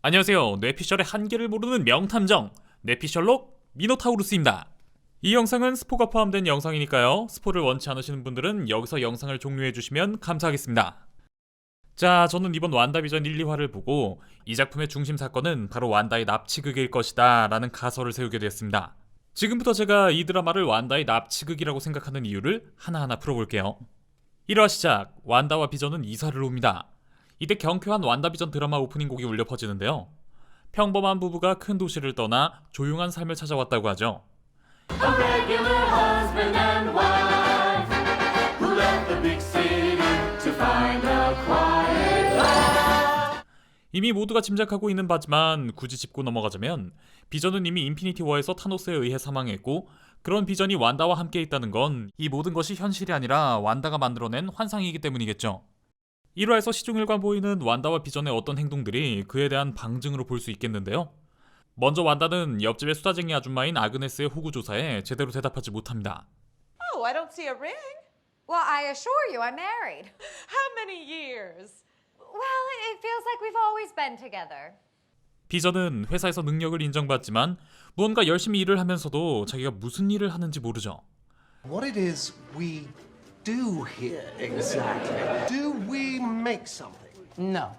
안녕하세요. 뇌피셜의 한계를 모르는 명탐정 뇌피셜록 미노타우루스입니다. 이 영상은 스포가 포함된 영상이니까요. 스포를 원치 않으시는 분들은 여기서 영상을 종료해주시면 감사하겠습니다. 자, 저는 이번 완다비전 1, 2화를 보고 이 작품의 중심 사건은 바로 완다의 납치극일 것이다 라는 가설을 세우게 되었습니다. 지금부터 제가 이 드라마를 완다의 납치극이라고 생각하는 이유를 하나하나 풀어볼게요. 1화 시작, 완다와 비전은 이사를 옵니다. 이때 경쾌한 완다비전 드라마 오프닝 곡이 울려 퍼지는데요. 평범한 부부가 큰 도시를 떠나 조용한 삶을 찾아왔다고 하죠. A regular husband and wife who left the big city to find a quiet life. 이미 모두가 짐작하고 있는 바지만 굳이 짚고 넘어가자면 비전은 이미 인피니티 워에서 타노스에 의해 사망했고, 그런 비전이 완다와 함께 있다는 건 이 모든 것이 현실이 아니라 완다가 만들어낸 환상이기 때문이겠죠. 1화에서 시종일관 보이는 완다와 비전의 어떤 행동들이 그에 대한 방증으로 볼 수 있겠는데요. 먼저 완다는 옆집의 수다쟁이 아줌마인 아그네스의 호구 조사에 제대로 대답하지 못합니다. Oh, I don't see a ring. Well, I assure you, I'm married. How many years? Well, it feels like we've always been together. 비전은 회사에서 능력을 인정받지만 무언가 열심히 일을 하면서도 자기가 무슨 일을 하는지 모르죠. What it is we do here exactly? Do we make something? No.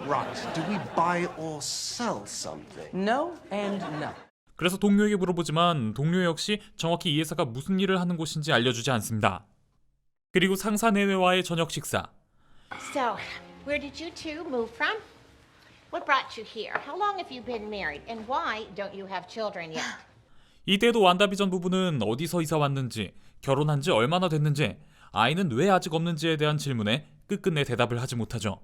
Right. Do we buy or sell something? No and no. 그래서 동료에게 물어보지만 동료 역시 정확히 이 회사가 무슨 일을 하는 곳인지 알려주지 않습니다. 그리고 상사 내외와의 저녁 식사. So, where did you two move from? What brought you here? How long have you been married? And why don't you have children yet? 이때도 완다비전 부부는 어디서 이사 왔는지, 결혼한 지 얼마나 됐는지, 아이는 왜 아직 없는지에 대한 질문에 끝끝내 대답을 하지 못하죠.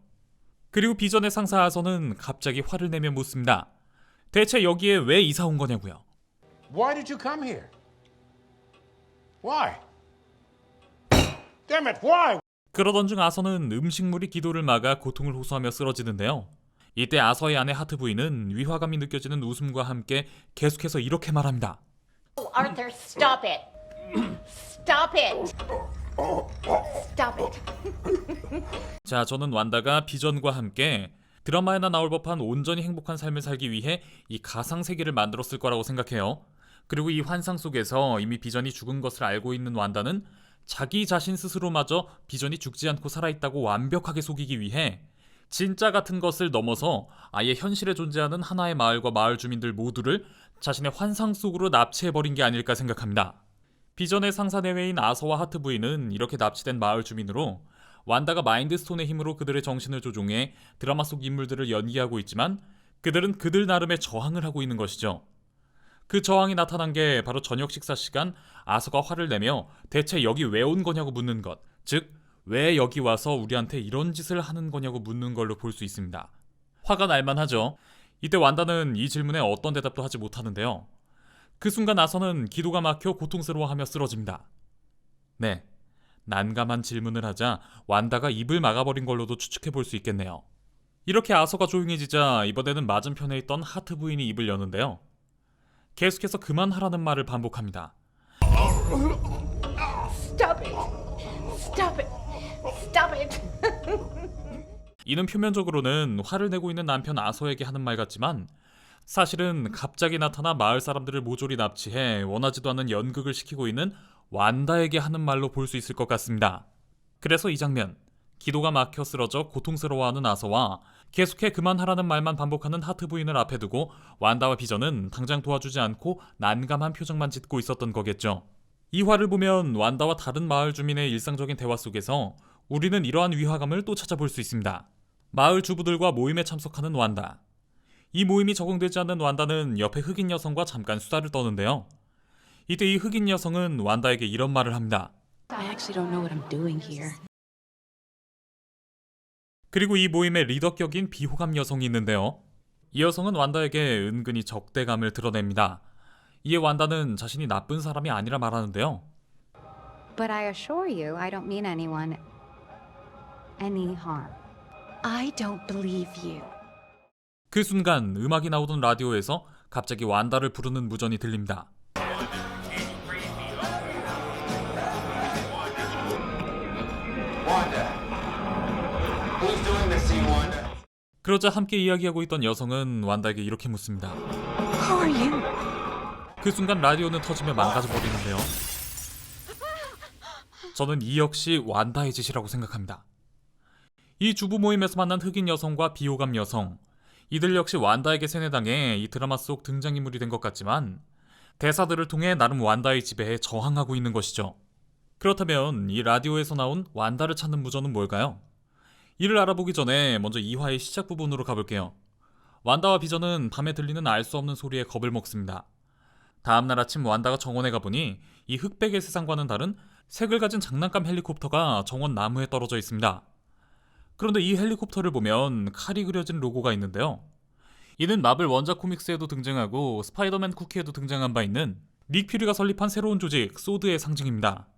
그리고 비전의 상사 아서는 갑자기 화를 내며 묻습니다. 대체 여기에 왜 이사 온 거냐고요. Why did you come here? Why? Damn it, why? 그러던 중 아서는 음식물이 기도를 막아 고통을 호소하며 쓰러지는데요. 이때 아서의 아내 하트 부인은 위화감이 느껴지는 웃음과 함께 계속해서 이렇게 말합니다. Oh, Arthur, stop it. Stop it. Stop it. 자, 저는 완다가 비전과 함께 드라마에나 나올 법한 온전히 행복한 삶을 살기 위해 이 가상 세계를 만들었을 거라고 생각해요. 그리고 이 환상 속에서 이미 비전이 죽은 것을 알고 있는 완다는 자기 자신 스스로마저 비전이 죽지 않고 살아있다고 완벽하게 속이기 위해 진짜 같은 것을 넘어서 아예 현실에 존재하는 하나의 마을과 마을 주민들 모두를 자신의 환상 속으로 납치해버린 게 아닐까 생각합니다. 비전의 상사 내외인 아서와 하트 부인은 이렇게 납치된 마을 주민으로 완다가 마인드스톤의 힘으로 그들의 정신을 조종해 드라마 속 인물들을 연기하고 있지만 그들은 그들 나름의 저항을 하고 있는 것이죠. 그 저항이 나타난 게 바로 저녁 식사 시간 아서가 화를 내며 대체 여기 왜 온 거냐고 묻는 것, 즉 왜 여기 와서 우리한테 이런 짓을 하는 거냐고 묻는 걸로 볼 수 있습니다. 화가 날만하죠. 이때 완다는 이 질문에 어떤 대답도 하지 못하는데요. 그 순간 아서는 기도가 막혀 고통스러워하며 쓰러집니다. 네, 난감한 질문을 하자 완다가 입을 막아버린 걸로도 추측해 볼 수 있겠네요. 이렇게 아서가 조용해지자 이번에는 맞은편에 있던 하트 부인이 입을 여는데요. 계속해서 그만하라는 말을 반복합니다. Stop it. Stop it. Stop it. 이는 표면적으로는 화를 내고 있는 남편 아서에게 하는 말 같지만 사실은 갑자기 나타나 마을 사람들을 모조리 납치해 원하지도 않는 연극을 시키고 있는 완다에게 하는 말로 볼 수 있을 것 같습니다. 그래서 이 장면, 기도가 막혀 쓰러져 고통스러워하는 아서와 계속해 그만하라는 말만 반복하는 하트 부인을 앞에 두고 완다와 비전은 당장 도와주지 않고 난감한 표정만 짓고 있었던 거겠죠. 이 화를 보면 완다와 다른 마을 주민의 일상적인 대화 속에서 우리는 이러한 위화감을 또 찾아볼 수 있습니다. 마을 주부들과 모임에 참석하는 완다. 이 모임이 적응되지 않는 완다는 옆에 흑인 여성과 잠깐 수다를 떠는데요. 이때 이 흑인 여성은 완다에게 이런 말을 합니다. I actually don't know what I'm doing here. 그리고 이 모임의 리더격인 비호감 여성이 있는데요. 이 여성은 완다에게 은근히 적대감을 드러냅니다. 이에 완다는 자신이 나쁜 사람이 아니라 말하는데요. But I assure you, I don't mean anyone any harm. I don't believe you. 그 순간 음악이 나오던 라디오에서 갑자기 완다를 부르는 무전이 들립니다. 그러자 함께 이야기하고 있던 여성은 완다에게 이렇게 묻습니다. Who are you? 그 순간 라디오는 터지며 망가져 버리는데요. 저는 이 역시 완다의 짓이라고 생각합니다. 이 주부 모임에서 만난 흑인 여성과 비호감 여성, 이들 역시 완다에게 세뇌당해 이 드라마 속 등장인물이 된 것 같지만 대사들을 통해 나름 완다의 지배에 저항하고 있는 것이죠. 그렇다면 이 라디오에서 나온 완다를 찾는 무전은 뭘까요? 이를 알아보기 전에 먼저 2화의 시작 부분으로 가볼게요. 완다와 비전은 밤에 들리는 알 수 없는 소리에 겁을 먹습니다. 다음날 아침 완다가 정원에 가보니 이 흑백의 세상과는 다른 색을 가진 장난감 헬리콥터가 정원 나무에 떨어져 있습니다. 그런데 이 헬리콥터를 보면 칼이 그려진 로고가 있는데요. 이는 마블 원작 코믹스에도 등장하고 스파이더맨 쿠키에도 등장한 바 있는 닉 퓨리가 설립한 새로운 조직 소드의 상징입니다.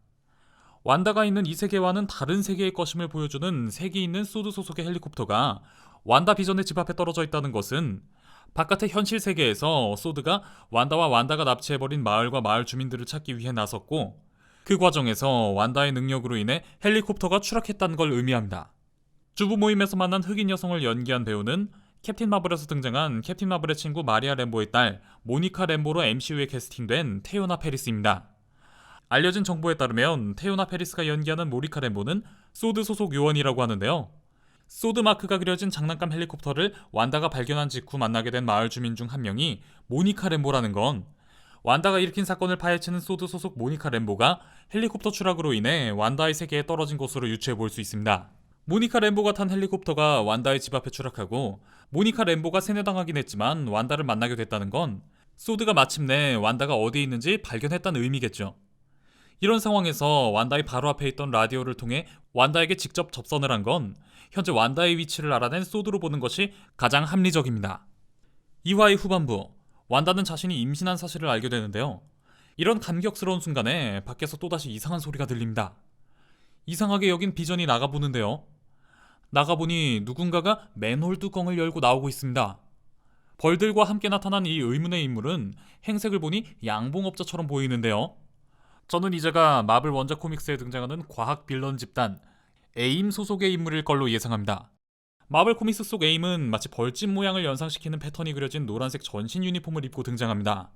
완다가 있는 이 세계와는 다른 세계의 것임을 보여주는 색이 있는 소드 소속의 헬리콥터가 완다 비전의 집 앞에 떨어져 있다는 것은 바깥의 현실 세계에서 소드가 완다와 완다가 납치해버린 마을과 마을 주민들을 찾기 위해 나섰고 그 과정에서 완다의 능력으로 인해 헬리콥터가 추락했다는 걸 의미합니다. 주부 모임에서 만난 흑인 여성을 연기한 배우는 캡틴 마블에서 등장한 캡틴 마블의 친구 마리아 램보의 딸 모니카 램보로 MCU에 캐스팅된 테오나 페리스입니다. 알려진 정보에 따르면 테오나 페리스가 연기하는 모니카 램보는 소드 소속 요원이라고 하는데요. 소드 마크가 그려진 장난감 헬리콥터를 완다가 발견한 직후 만나게 된 마을 주민 중 한 명이 모니카 램보라는 건 완다가 일으킨 사건을 파헤치는 소드 소속 모니카 램보가 헬리콥터 추락으로 인해 완다의 세계에 떨어진 것으로 유추해 볼 수 있습니다. 모니카 램보가 탄 헬리콥터가 완다의 집 앞에 추락하고 모니카 램보가 세뇌당하긴 했지만 완다를 만나게 됐다는 건 소드가 마침내 완다가 어디에 있는지 발견했다는 의미겠죠. 이런 상황에서 완다의 바로 앞에 있던 라디오를 통해 완다에게 직접 접선을 한 건 현재 완다의 위치를 알아낸 소드로 보는 것이 가장 합리적입니다. 2화의 후반부, 완다는 자신이 임신한 사실을 알게 되는데요. 이런 감격스러운 순간에 밖에서 또다시 이상한 소리가 들립니다. 이상하게 여긴 비전이 나가보는데요. 나가보니 누군가가 맨홀 뚜껑을 열고 나오고 있습니다. 벌들과 함께 나타난 이 의문의 인물은 행색을 보니 양봉업자처럼 보이는데요. 저는 이제가 마블 원작 코믹스에 등장하는 과학 빌런 집단 에임 소속의 인물일 걸로 예상합니다. 마블 코믹스 속 에임은 마치 벌집 모양을 연상시키는 패턴이 그려진 노란색 전신 유니폼을 입고 등장합니다.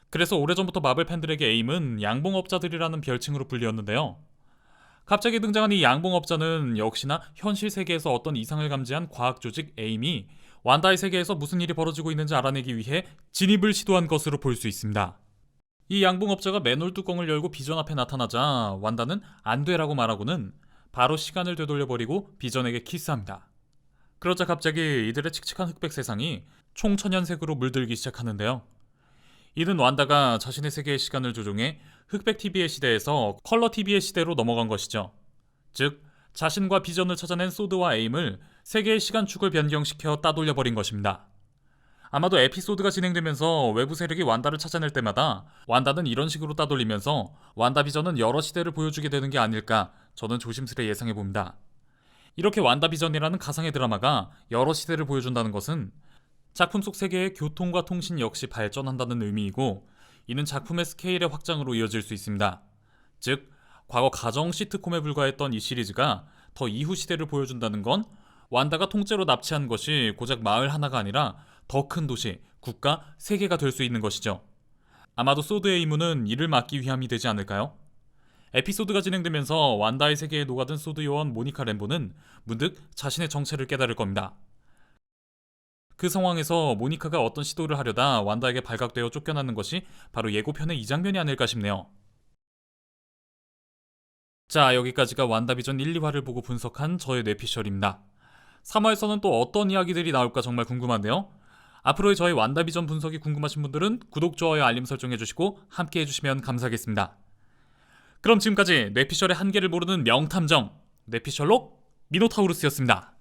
그래서 오래전부터 마블 팬들에게 에임은 양봉업자들이라는 별칭으로 불리었는데요. 갑자기 등장한 이 양봉업자는 역시나 현실 세계에서 어떤 이상을 감지한 과학 조직 에임이 완다의 세계에서 무슨 일이 벌어지고 있는지 알아내기 위해 진입을 시도한 것으로 볼 수 있습니다. 이 양봉업자가 맨홀 뚜껑을 열고 비전 앞에 나타나자 완다는 안 돼라고 말하고는 바로 시간을 되돌려버리고 비전에게 키스합니다. 그러자 갑자기 이들의 칙칙한 흑백 세상이 총천연색으로 물들기 시작하는데요. 이는 완다가 자신의 세계의 시간을 조종해 흑백 TV의 시대에서 컬러 TV의 시대로 넘어간 것이죠. 즉, 자신과 비전을 찾아낸 소드와 에임을 세계의 시간축을 변경시켜 따돌려버린 것입니다. 아마도 에피소드가 진행되면서 외부 세력이 완다를 찾아낼 때마다 완다는 이런 식으로 따돌리면서 완다 비전은 여러 시대를 보여주게 되는 게 아닐까 저는 조심스레 예상해봅니다. 이렇게 완다 비전이라는 가상의 드라마가 여러 시대를 보여준다는 것은 작품 속 세계의 교통과 통신 역시 발전한다는 의미이고 이는 작품의 스케일의 확장으로 이어질 수 있습니다. 즉, 과거 가정 시트콤에 불과했던 이 시리즈가 더 이후 시대를 보여준다는 건 완다가 통째로 납치한 것이 고작 마을 하나가 아니라 더 큰 도시, 국가, 세계가 될 수 있는 것이죠. 아마도 소드의 임무는 이를 막기 위함이 되지 않을까요? 에피소드가 진행되면서 완다의 세계에 녹아든 소드 요원 모니카 램보는 문득 자신의 정체를 깨달을 겁니다. 그 상황에서 모니카가 어떤 시도를 하려다 완다에게 발각되어 쫓겨나는 것이 바로 예고편의 이 장면이 아닐까 싶네요. 자, 여기까지가 완다비전 1, 2화를 보고 분석한 저의 뇌피셜입니다. 3화에서는 또 어떤 이야기들이 나올까 정말 궁금한데요. 앞으로의 저의 완다비전 분석이 궁금하신 분들은 구독, 좋아요, 알림 설정해주시고 함께 해주시면 감사하겠습니다. 그럼 지금까지 뇌피셜의 한계를 모르는 명탐정 뇌피셜록 미노타우루스였습니다.